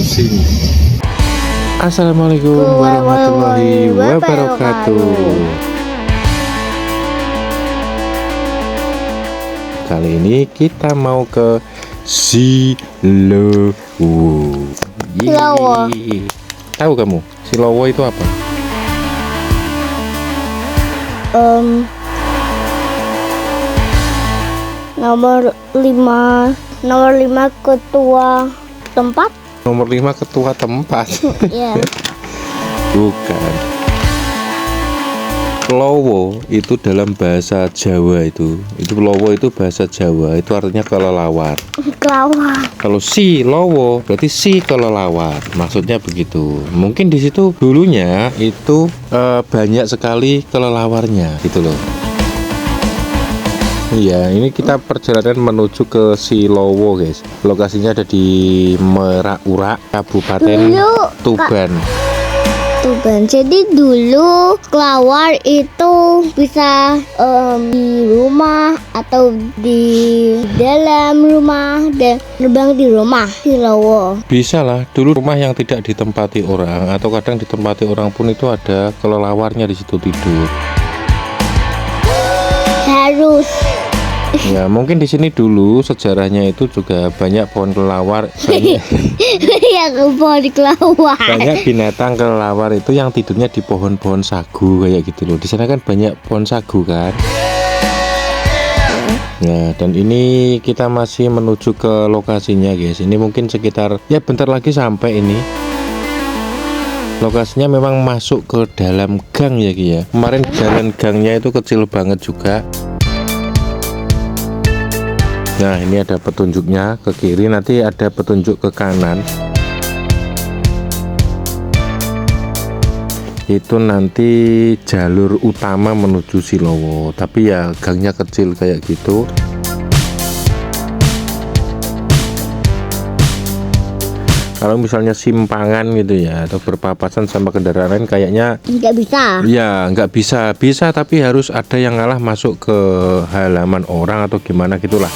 sini. Assalamualaikum warahmatullahi wabarakatuh. Kali ini kita mau ke Silowo. Silowo. Tahu kamu Silowo itu apa? Nomor 5 ketua tempat. Nomor 5 ketua tempat. Ya. Bukan. Lowo itu dalam bahasa Jawa itu lowo itu bahasa Jawa itu artinya kelelawar. Kelawar. Kalau si lowo berarti si kelelawar, maksudnya begitu. Mungkin di situ dulunya itu banyak sekali kelelawarnya gitu loh. Iya, ini kita perjalanan menuju ke Silowo, guys. Lokasinya ada di Merak-Urak, Kabupaten Tuban. Tuban. Jadi dulu kelawar itu bisa di rumah atau di dalam rumah dan terbang di rumah Silowo. Bisa lah, dulu rumah yang tidak ditempati orang atau kadang ditempati orang pun itu ada kelelawarnya di situ tidur. Harus. Ya, mungkin di sini dulu sejarahnya itu juga banyak pohon kelelawar, Yang pohon kelawar. banyak binatang kelelawar itu yang tidurnya di pohon-pohon sagu kayak gitu loh. Di sana kan banyak pohon sagu kan. Nah, dan ini kita masih menuju ke lokasinya, guys. Ini mungkin sekitar ya bentar lagi sampai ini. Lokasinya memang masuk ke dalam gang ya, Ki ya. Kemarin jalan gangnya itu kecil banget juga. Nah, ini ada petunjuknya ke kiri, nanti ada petunjuk ke kanan. Itu nanti jalur utama menuju Silowo, tapi ya gangnya kecil kayak gitu. Kalau misalnya simpangan gitu ya atau berpapasan sama kendaraan lain kayaknya Nggak bisa. ya nggak bisa, tapi harus ada yang ngalah masuk ke halaman orang atau gimana gitulah.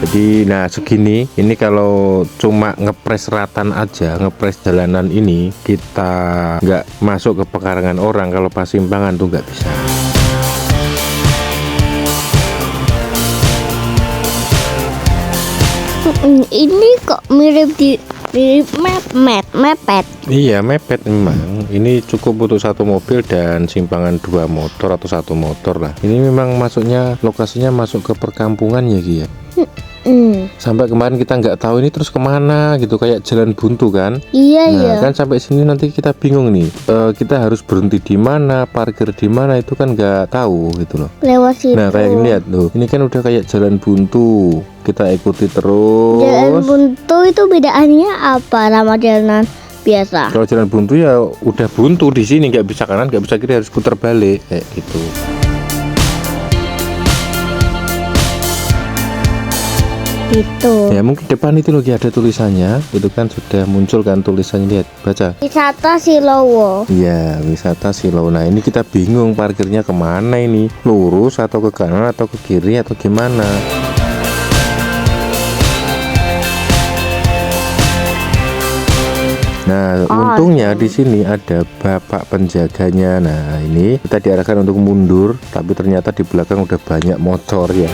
Jadi nah segini ini kalau cuma ngepres ratan aja, ngepres jalanan ini, kita nggak masuk ke pekarangan orang. Kalau pas simpangan tuh nggak bisa. Ini kok mirip mepet. Iya, mepet memang. Ini cukup untuk satu mobil dan simpangan 2 motor atau 1 motor lah. Ini memang masuknya lokasinya masuk ke perkampungan ya, Ki ya. Sampai kemarin kita nggak tahu ini terus kemana gitu, kayak jalan buntu kan. Iya, Nah, iya. kan sampai sini nanti kita bingung nih. Kita harus berhenti di mana, parkir di mana, itu kan nggak tahu gitu loh. Lewat situ. Nah, kayak gini lihat tuh. Ini kan udah kayak jalan buntu. Kita ikuti terus. Jalan buntu itu bedaannya apa sama jalanan biasa? Kalau jalan buntu ya udah buntu di sini, nggak bisa kanan, nggak bisa kiri, harus putar balik kayak gitu. Gitu. Ya mungkin depan itu loh ada tulisannya, itu kan sudah muncul kan tulisannya, lihat, baca. Wisata Silowo. Iya, wisata Silowo. Nah ini kita bingung parkirnya kemana ini, lurus atau ke kanan atau ke kiri atau gimana. Nah, untungnya di sini ada bapak penjaganya. Nah, ini kita diarahkan untuk mundur, tapi ternyata di belakang udah banyak motor ya.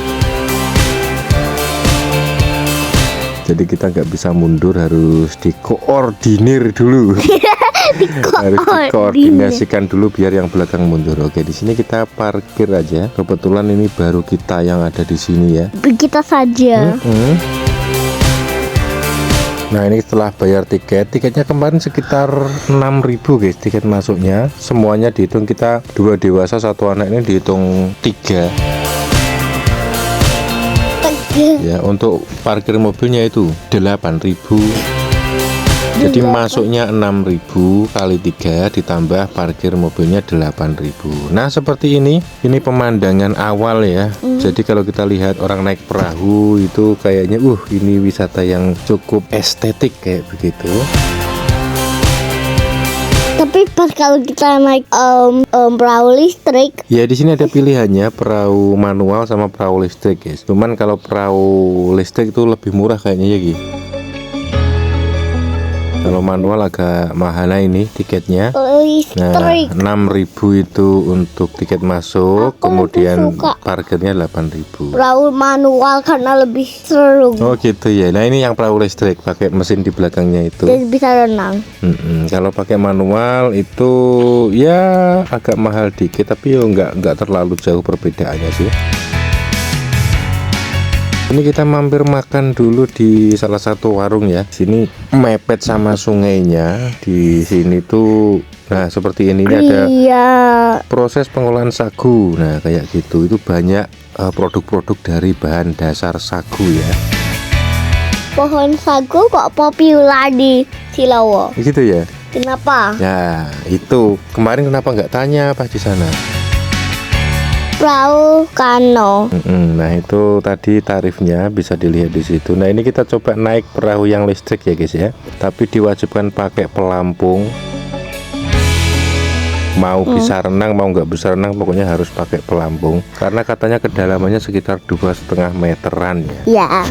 Jadi kita nggak bisa mundur, harus dikoordinir dulu. Harus dikoordinasikan dulu biar yang belakang mundur. Oke, di sini kita parkir aja. Kebetulan ini baru kita yang ada di sini ya. Kita saja. Nah, ini setelah bayar tiketnya kemarin sekitar 6.000 guys, tiket masuknya. Semuanya dihitung, kita 2 dewasa 1 anak ini dihitung 3. Ya, untuk parkir mobilnya itu 8.000. Jadi masuknya 6.000 kali 3 ditambah parkir mobilnya 8.000. Nah, seperti ini pemandangan awal ya. Jadi kalau kita lihat orang naik perahu itu kayaknya ini wisata yang cukup estetik kayak begitu. Tapi Tapi pas kalau kita naik perahu listrik, Ya di sini ada pilihannya perahu manual sama perahu listrik guys. Cuman kalau perahu listrik itu lebih murah kayaknya ya Gi. Kalau manual agak mahal ini tiketnya. Nah, listrik. 6.000 itu untuk tiket masuk, Aku kemudian lebih suka parkirnya 8.000. Perahu manual karena lebih seru Oh gitu ya. Nah ini yang perahu listrik pakai mesin di belakangnya itu. dan bisa renang. Kalau pakai manual itu ya agak mahal dikit, tapi yo nggak terlalu jauh perbedaannya sih. Ini kita mampir makan dulu di salah satu warung ya. Sini mepet sama sungainya. Di sini tuh, nah seperti ini ada Iya. proses pengolahan sagu. Nah kayak gitu itu banyak produk-produk dari bahan dasar sagu ya. Pohon sagu kok populer di Silawo. Gitu ya. Kenapa? Ya itu kemarin kenapa nggak tanya pas di sana? Perahu kano. Nah itu tadi tarifnya bisa dilihat di situ. Nah ini kita coba naik perahu yang listrik ya guys ya. Tapi diwajibkan pakai pelampung. Mau bisa renang mau nggak bisa renang pokoknya harus pakai pelampung. Karena katanya kedalamannya sekitar 2,5 meteran ya. Ya.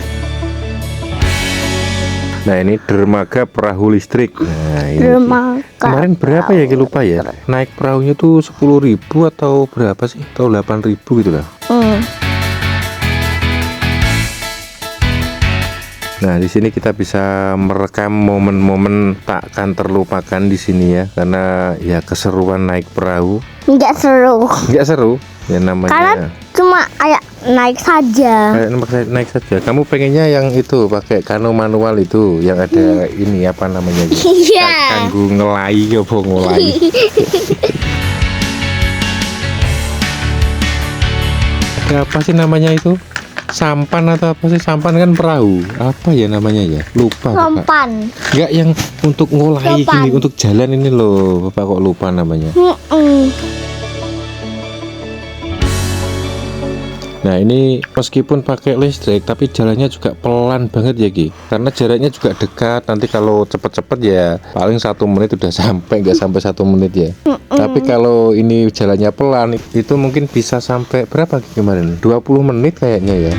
Nah ini dermaga perahu listrik. Nah ini Dermaga. kemarin berapa ya kita lupa ya. Naik perahunya tuh 10.000 atau berapa sih? Atau 8.000 gitu lah. Nah, di sini kita bisa merekam momen-momen takkan terlupakan di sini ya, karena ya keseruan naik perahu. Nggak seru. Nggak seru, ya namanya. Karena cuma kayak naik saja. Kayak naik saja. Kamu pengennya yang itu pakai kano manual itu, yang ada ini apa namanya? Iya. Kanggo ngelai apa ngolai. Ada apa sih namanya itu? Sampan atau apa sih? Sampan kan perahu. Apa ya namanya ya? Lupa. Bapak. Sompan. Enggak yang untuk ngolai Sampan. gini, untuk jalan ini loh. Bapak kok lupa namanya. Nah ini meskipun pakai listrik tapi jalannya juga pelan banget ya Ki. Karena jaraknya juga dekat. Nanti kalau cepet-cepet ya paling 1 menit udah sampai, nggak sampai 1 menit ya. Tapi kalau ini jalannya pelan itu mungkin bisa sampai berapa Ki kemarin? 20 menit kayaknya ya.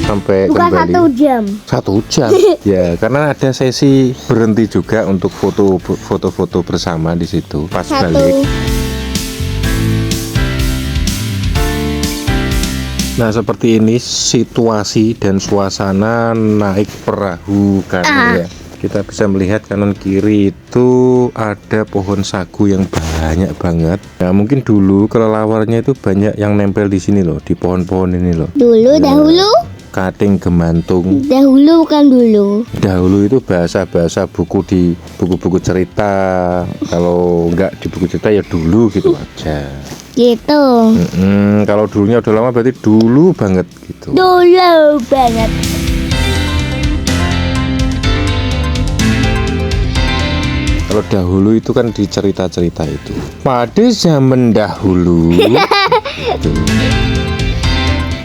Sampai Bukan kembali 1 jam. 1 jam ya, karena ada sesi berhenti juga untuk foto-foto bersama di situ pas balik. Nah seperti ini situasi dan suasana naik perahu kan ya. Kita bisa melihat kanan kiri itu ada pohon sagu yang banyak banget. Nah mungkin dulu kelelawarnya itu banyak yang nempel di sini loh, di pohon-pohon ini loh. Dahulu. Kating gemantung. Dahulu bukan dulu. Dahulu itu bahasa-bahasa buku di buku-buku cerita. Kalau enggak di buku cerita ya dulu gitu aja. Gitu. Kalau dulunya udah lama berarti dulu banget gitu. Dulu banget. Kalau dahulu itu kan di cerita-cerita itu. Pada zaman dahulu. Gitu.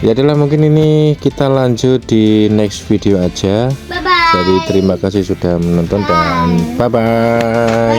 Ya adalah mungkin ini kita lanjut di next video aja. Bye bye. Jadi terima kasih sudah menonton dan bye bye.